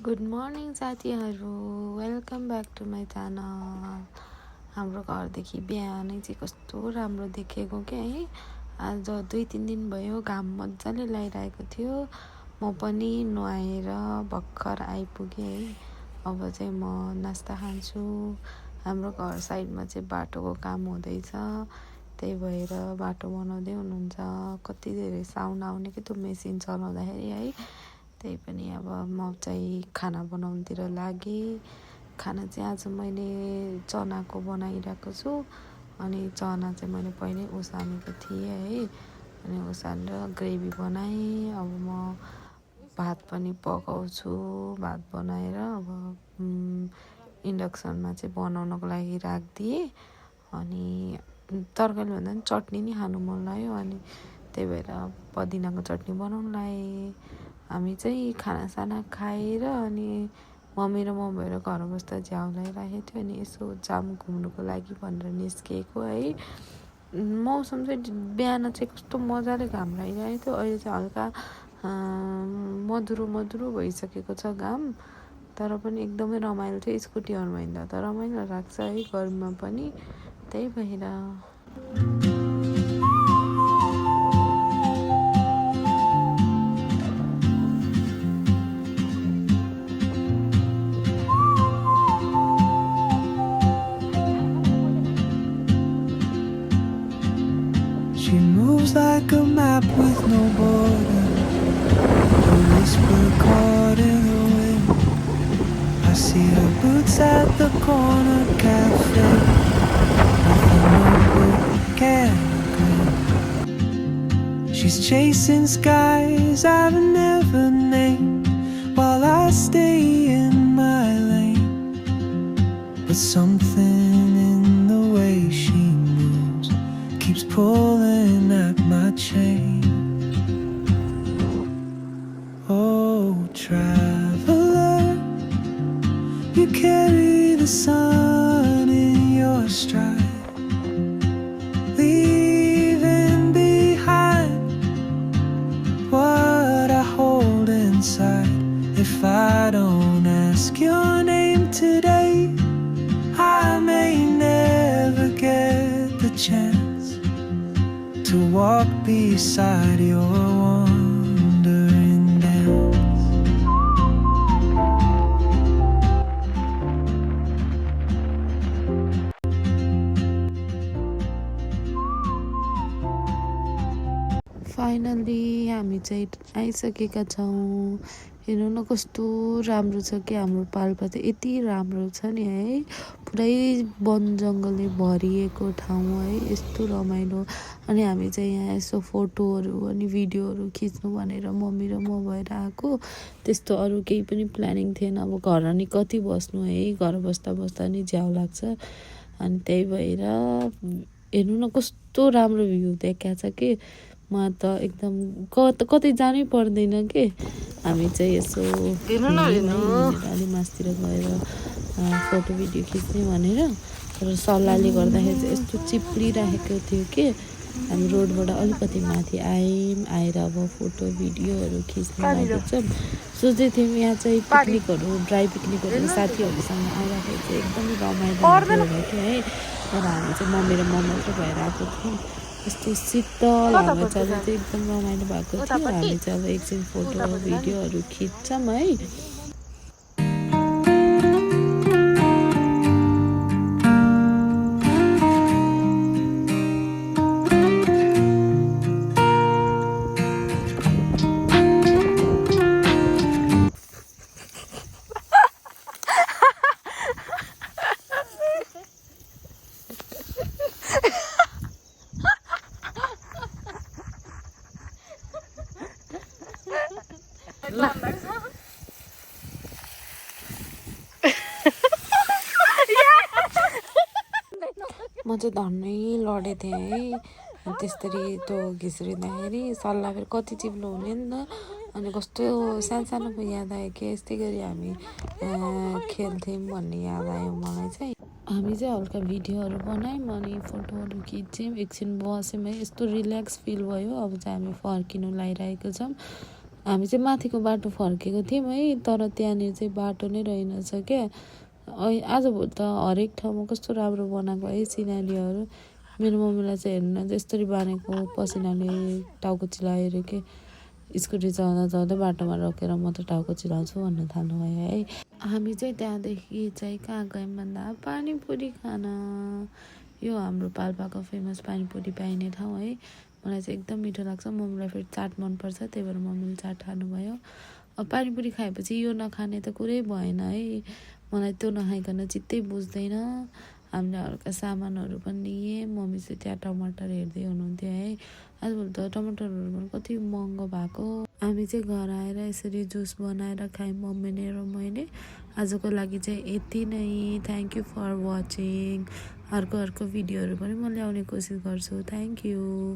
Good morning साथीहरू, welcome back to my channel. हाम्रो घरदेखि बिहानै चाहिँ कस्तो राम्रो देखेको क्या है। आज 2-3 दिन भयो घाम मजाले लगाइरहेको थियो। म पनि नुहाएर भर्खर आइपुगेँ है। अब चाहिँ म नास्ता खान्छु। हाम्रो घर साइडमा चाहिँ बाटोको काम हुँदैछ, त्यही भएर बाटो बनाउँदै हुनुहुन्छ। कति धेरै साउन्ड आउने कि त्यो मेसिन चलाउँदाखेरि है। त्यही पनि अब म चाहिँ खाना बनाउनुतिर लागेँ। खाना चाहिँ आज मैले चनाको बनाइरहेको छु। अनि चना चाहिँ मैले पहिल्यै उसानेको थिएँ है। अनि उसानेर ग्रेभी बनाएँ। अब म भात पनि पकाउँछु। भात बनाएर अब इन्डक्सनमा चाहिँ बनाउनको लागि राखिदिएँ। अनि तरकारी भन्दा पनि चटनी नै खानु मन लाग्यो, अनि त्यही भएर पुदिनाको चटनी बनाउनु लाएँ। हामी चाहिँ खानासाना खाएर अनि मम्मी र म भएर घर बस्दा झ्याउ लगाइराखेको थियो। अनि यसो जाम घुम्नुको लागि भनेर निस्किएको है। मौसम चाहिँ बिहान चाहिँ कस्तो मजाले घाम लागिरहेको थियो। अहिले चाहिँ हल्का मधुरो भइसकेको छ घाम, तर पनि एकदमै रमाइलो थियो। स्कुटीहरूमा हिँड्दा त रमाइलो लाग्छ है गर्मीमा पनि, त्यही भएर She moves like a map with no border, a whisper caught in the wind. I see her boots at the corner cafe, with a notebook and a grin. She's chasing skies I've never named, while I stay in my lane. But something in the way she moves keeps pulling at my chain. Oh, traveler, you carry the sun in your stride, leaving behind what I hold inside. If I don't ask your name today, I may never get the chance to walk beside your wandering dance. Finally हामी चाहिँ आइसकेका छौँ। हेर्नु न कस्तो राम्रो छ कि हाम्रो पाल्पा चाहिँ यति राम्रो छ नि है। पुरै वन जङ्गलले भरिएको ठाउँ है, यस्तो रमाइलो। अनि हामी चाहिँ यहाँ यसो फोटोहरू अनि भिडियोहरू खिच्नु भनेर मम्मी र म भएर आएको। त्यस्तो अरू केही पनि प्लानिङ थिएन। अब घर अनि कति बस्नु है, घर बस्दा बस्दा नि झ्याउ लाग्छ। अनि त्यही भएर हेर्नु न कस्तो राम्रो भ्यू देखा छ कि म त एकदम कतै जानै पर्दैन के। हामी चाहिँ यसो अलि मासतिर गएर फोटो भिडियो खिच्ने भनेर, तर सल्लाहले गर्दाखेरि चाहिँ यस्तो चिप्लिराखेको थियो कि हामी रोडबाट अलिकति माथि आएर अब फोटो भिडियोहरू खिच्न लागेछौँ। सोच्दै थियौँ यहाँ चाहिँ पिकनिकहरू ड्राई पिकनिकहरू साथीहरूसँग आउँदाखेरि चाहिँ एकदमै रमाइलो थियो है। तर हामी चाहिँ मम्मी र म मात्र भएर आएको थियौँ। यस्तो शीतल हावा चल्दा चाहिँ एकदम रमाइलो भएको थियो। हामी चाहिँ अब एकछिन फोटो भिडियोहरू खिच्छौँ है। म चाहिँ धन्नै लडेको थिएँ है। त्यसरी त्यो घिस्रिँदाखेरि सल्लाह फेरि कति चिप्लो हुने नि त। अनि कस्तो सानो याद आयो कि यस्तै गरी हामी खेल्थ्यौँ भन्ने याद आयो मलाई चाहिँ। हामी चाहिँ हल्का भिडियोहरू बनायौँ अनि फोटोहरू खिच्यौँ। एकछिन बस्यौँ है, यस्तो रिल्याक्स फिल भयो। अब चाहिँ हामी फर्किनु लागिरहेको छौँ। हामी चाहिँ माथिको बाटो फर्केको थियौँ है, तर त्यहाँनिर चाहिँ बाटो नै रहेनछ क्या। आजभोलि त हरेक ठाउँमा कस्तो राम्रो बनाएको है सिनारीहरू। मेरो मम्मीलाई चाहिँ हेर्न यस्तरी बानेको पसिनाले टाउको चिलाएर के स्कुटी चलाउँदा बाटोमा रोकेर म त टाउको चिलाउँछु भन्न थाल्नुभयो है। हामी चाहिँ त्यहाँदेखि चाहिँ कहाँ गयौँ भन्दा पानीपुरी खान। यो हाम्रो पाल्पाको फेमस पानीपुरी पाइने ठाउँ है। मलाई चाहिँ एकदम मिठो लाग्छ। मम्मीलाई फेरि चाट मनपर्छ, त्यही भएर मम्मीले चाट खानुभयो। अब पानीपुरी खाएपछि यो नखाने त कुरै भएन है। मलाई त्यो नखाइकन चित्तै बुझ्दैन। हामीले हल्का सामानहरू पनि लिएँ। मम्मी चाहिँ त्यहाँ टमाटर हेर्दै हुनुहुन्थ्यो है। आजभोलि त टमाटरहरू पनि कति महँगो भएको। हामी चाहिँ घर आएर यसरी जुस बनाएर खायौँ मम्मी र मैले। आजको लागि चाहिँ यति नै। Thank you for watching. अर्को भिडियोहरू पनि म ल्याउने कोसिस गर्छु। Thank you.